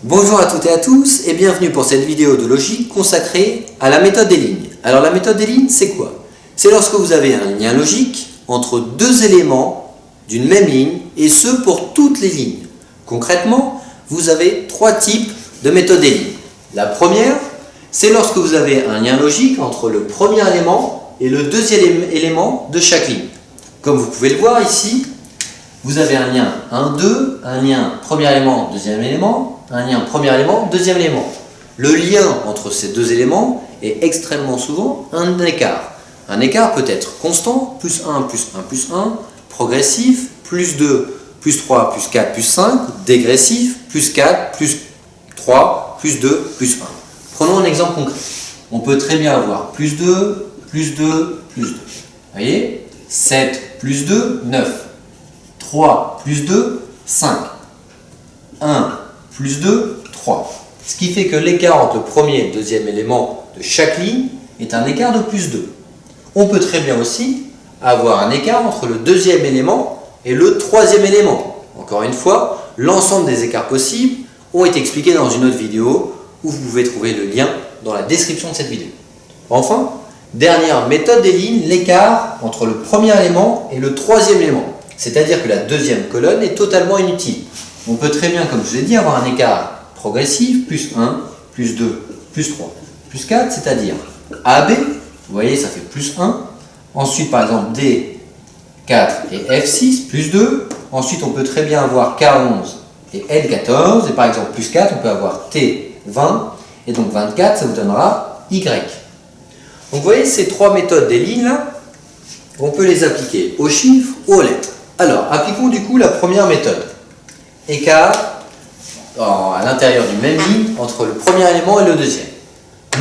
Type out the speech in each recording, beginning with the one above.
Bonjour à toutes et à tous et bienvenue pour cette vidéo de logique consacrée à la méthode des lignes. Alors la méthode des lignes, c'est quoi? C'est lorsque vous avez un lien logique entre deux éléments d'une même ligne et ce pour toutes les lignes. Concrètement, vous avez trois types de méthode des lignes. La première, c'est lorsque vous avez un lien logique entre le premier élément et le deuxième élément de chaque ligne. Comme vous pouvez le voir ici, vous avez un lien 1, 2, un lien premier élément, deuxième élément, un lien premier élément, deuxième élément. Le lien entre ces deux éléments est extrêmement souvent un écart. Un écart peut être constant, plus 1, plus 1, plus 1, progressif, plus 2, plus 3, plus 4, plus 5, dégressif, plus 4, plus 3, plus 2, plus 1. Prenons un exemple concret. On peut très bien avoir plus 2, plus 2, plus 2. Vous voyez, 7 plus 2, 9. 3 plus 2, 5. 1 plus 2, 3. Ce qui fait que l'écart entre le premier et le deuxième élément de chaque ligne est un écart de plus 2. On peut très bien aussi avoir un écart entre le deuxième élément et le troisième élément. Encore une fois, l'ensemble des écarts possibles ont été expliqués dans une autre vidéo où vous pouvez trouver le lien dans la description de cette vidéo. Enfin, dernière méthode des lignes, l'écart entre le premier élément et le troisième élément. C'est-à-dire que la deuxième colonne est totalement inutile. On peut très bien, comme je vous ai dit, avoir un écart progressif, plus 1, plus 2, plus 3, plus 4, c'est-à-dire AB, vous voyez, ça fait plus 1. Ensuite, par exemple, D4 et F6, plus 2. Ensuite, on peut très bien avoir K11 et L14. Et par exemple, plus 4, on peut avoir T20. Et donc 24, ça vous donnera Y. Donc vous voyez, ces trois méthodes des lignes, là, on peut les appliquer aux chiffres ou aux lettres. Alors, appliquons du coup la première méthode. Écart à l'intérieur d'une même ligne entre le premier élément et le deuxième.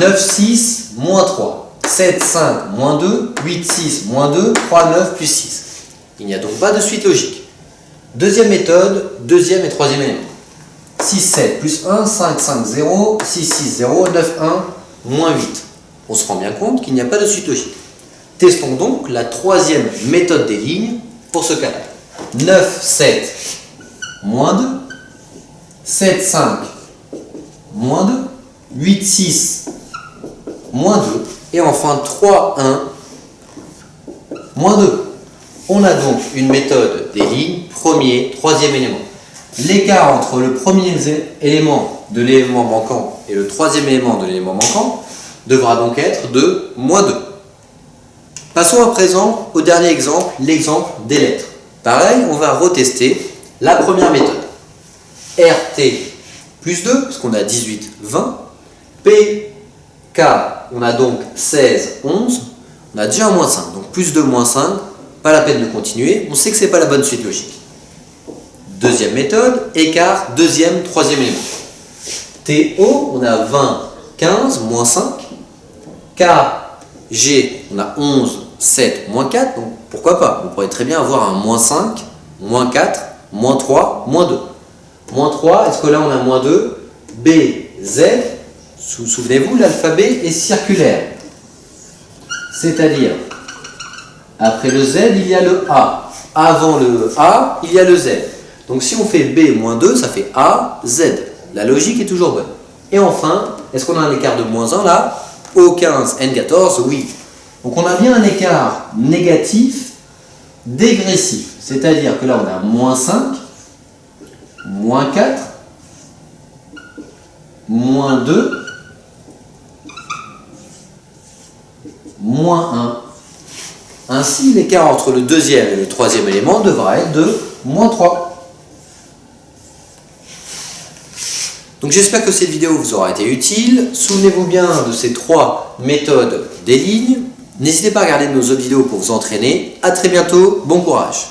9, 6, moins 3. 7, 5, moins 2. 8, 6, moins 2. 3, 9, plus 6. Il n'y a donc pas de suite logique. Deuxième méthode, deuxième et troisième élément. 6, 7, plus 1, 5, 5, 0. 6, 6, 0. 9, 1, moins 8. On se rend bien compte qu'il n'y a pas de suite logique. Testons donc la troisième méthode des lignes pour ce cas-là. 9, 7, moins 2. 7, 5, moins 2. 8, 6, moins 2. Et enfin 3, 1, moins 2. On a donc une méthode des lignes, premier, troisième élément. L'écart entre le premier élément de l'élément manquant et le troisième élément de l'élément manquant devra donc être de moins 2. Passons à présent au dernier exemple, l'exemple des lettres. Pareil, on va retester la première méthode. RT plus 2, parce qu'on a 18, 20. PK, on a donc 16, 11. On a déjà un moins 5, donc plus 2, moins 5. Pas la peine de continuer, on sait que ce n'est pas la bonne suite logique. Deuxième méthode, écart, deuxième, troisième élément. TO, on a 20, 15, moins 5. KG, on a 11, 7, moins 4, donc pourquoi pas? On pourrait très bien avoir un moins 5, moins 4, moins 3, moins 2. Moins 3, est-ce que là on a moins 2? B, Z, souvenez-vous, l'alphabet est circulaire. C'est-à-dire, après le Z, il y a le A. Avant le A, il y a le Z. Donc si on fait B moins 2, ça fait A, Z. La logique est toujours bonne. Et enfin, est-ce qu'on a un écart de moins 1 là? O15, N14, oui. Donc on a bien un écart négatif dégressif. C'est-à-dire que là on a moins 5, moins 4, moins 2, moins 1. Ainsi, l'écart entre le deuxième et le troisième élément devra être de moins 3. Donc j'espère que cette vidéo vous aura été utile. Souvenez-vous bien de ces trois méthodes des lignes. N'hésitez pas à regarder nos autres vidéos pour vous entraîner. A très bientôt, bon courage.